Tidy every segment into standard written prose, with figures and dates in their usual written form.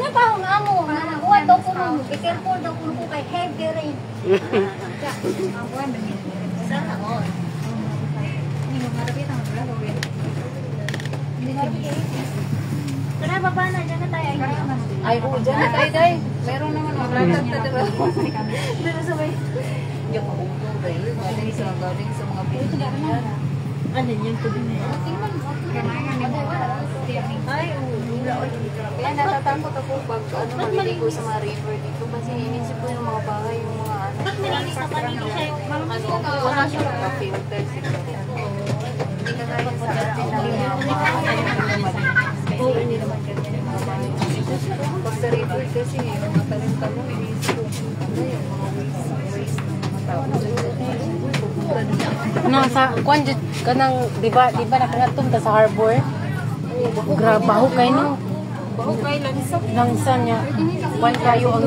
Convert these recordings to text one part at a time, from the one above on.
nga pa ang amo. Nakuha daw ko mo. Be careful daw ko kay heavy rain. Sana all. Hindi mo marapit ang wala gawin. Hindi marapit. Tara, baba na. Diyan na tayo. Ay, oo, dyan na tayo, day. Meron naman ang lahat na diba? Pero sabay. Hindi ako upo, day. Galing sa mga pinigyan. Ano yung tubig na yan? Ay, oo. Kaya natatakot ako pag maligo sa mga river dito kasi inisip ko yung mga bahay, yung mga ano. Ba't malinis na panito siya yung Wala siya mga-filter siguro. Hindi ka kaya sa atin na kasi hindi naman ganyan yung mga bahay. Pag sa river kasi yung mga talong-talong inisip ko yung mga waste ng mga tao. Nasa kuan jud kanang di ba nakangatom ta sa harbor. Grabe baho kay no. Baho kay Langsan niya. Kuan kayo ang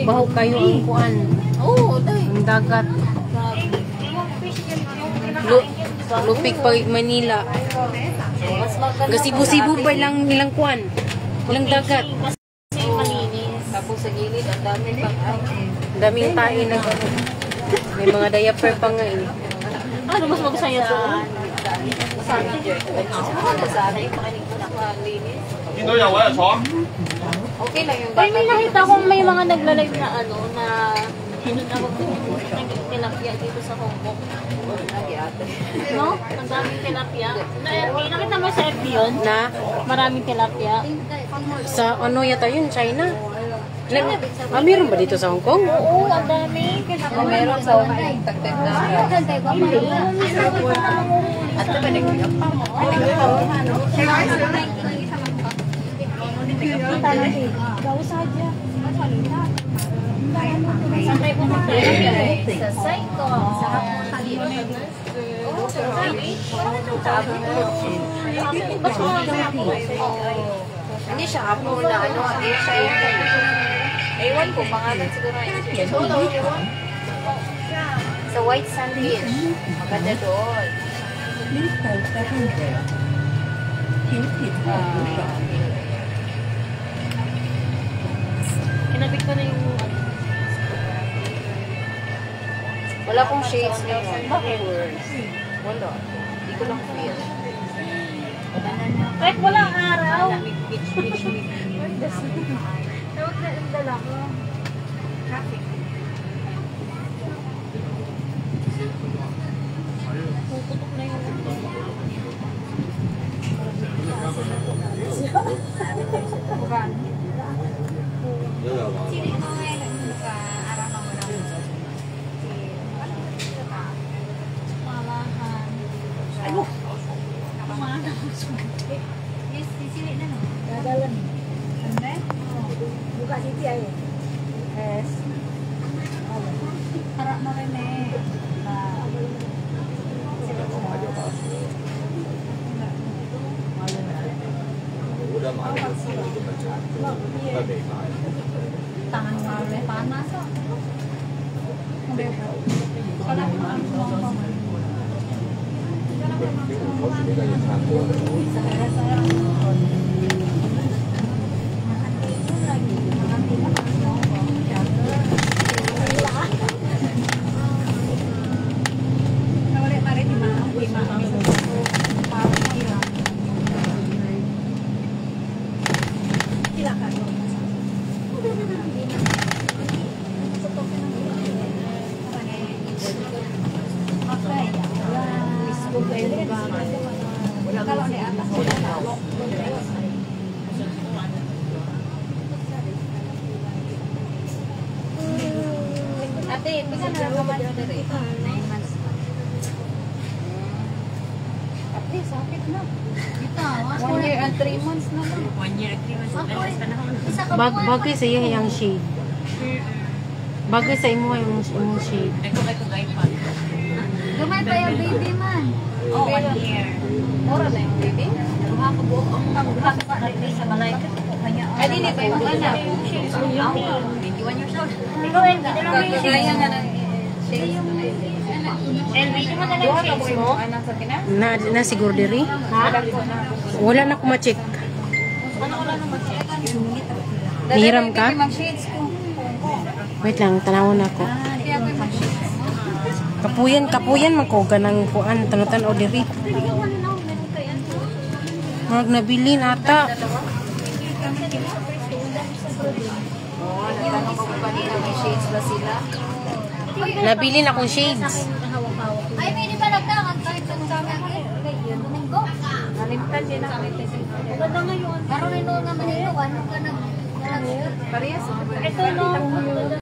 baho kayo ang kuan. Oo, day. Ang dagat. Lupig pa Manila. Mas maganda. Gasibo-sibo pa ilang kuan. Ilang dagat. kasi malinis. Tapos sa gilid, ang daming pang-ay. Daming tayo na gano'n. May mga diaper pa nga eh. Ano mas magsaya to? Sa akin, pakinig ko nakalinis. 見到有位就坐。 Okay lang yung Ay, may nakita kong may mga nagla-live na ano, na tinatawag ko yung tilapia dito sa Hong Kong. Nag-iate. No? Ang daming tilapia. Nakita mo sa FB yun? Na Maraming tilapia. sa ano yata yun, China? Meron ba dito sa Hong Kong? Oo, ang dami. Meron sa mga tagtag na. At diba nag-iapa mo? Saan tayo pumunta? Sa Saiko. Sa Ba't mga gawin? Hindi siya hapon na ano, siya yung ewan ko, pangalan siguro yun. Sa White Sand Beach. Maganda doon. Kinabit ko na yung... Wala pong shades ngayon. Bakit? Wala. Hindi ko lang feel. Kahit walang araw. Beach. Tawag na yung dala ko. Traffic. Puputok na yung... Malahan. Ano? Malahan. Yes, sisili na no. Dadalan. Sandre? Buka siti ayo. Yes. Harap na rin eh. Tangan mo rin. Panas ah. Ate, bisa na naman yun rin. 9 months na. At least, sakit na. 1 year and 3 months na lang. 1 year at 3 months. Bagay sa iya yung shade. Bagay sa imo yung shade. Gamay pa yung baby man. Oh, 1 year. Mura na yung baby? Ay, hindi pa yung anak. 21 years old. Ikaw, hindi na lang yung Kagaya nga ng shades. LV, di mo na lang yung shades mo? Anak sa Pinas? Na siguro diri? Ha? Wala na ko ma-check. Ano ko lang naman check? Hiram ka? Mag-shades ko. Wait lang, tanawon ako. Kaya ako mag-shades. Kapuyan magkoga ng kuan tanutan o diri. Marag nabili nata. Oo, nagtanong ko pa nila, may shades ba sila? Nabili na akong shades. Ay, pwede ba nagtakag kahit sa amin? Domingo? Nalimtan din ako. Ganda ngayon. Karoon ito naman ito. Ano ka nag... Parehas. Ito no.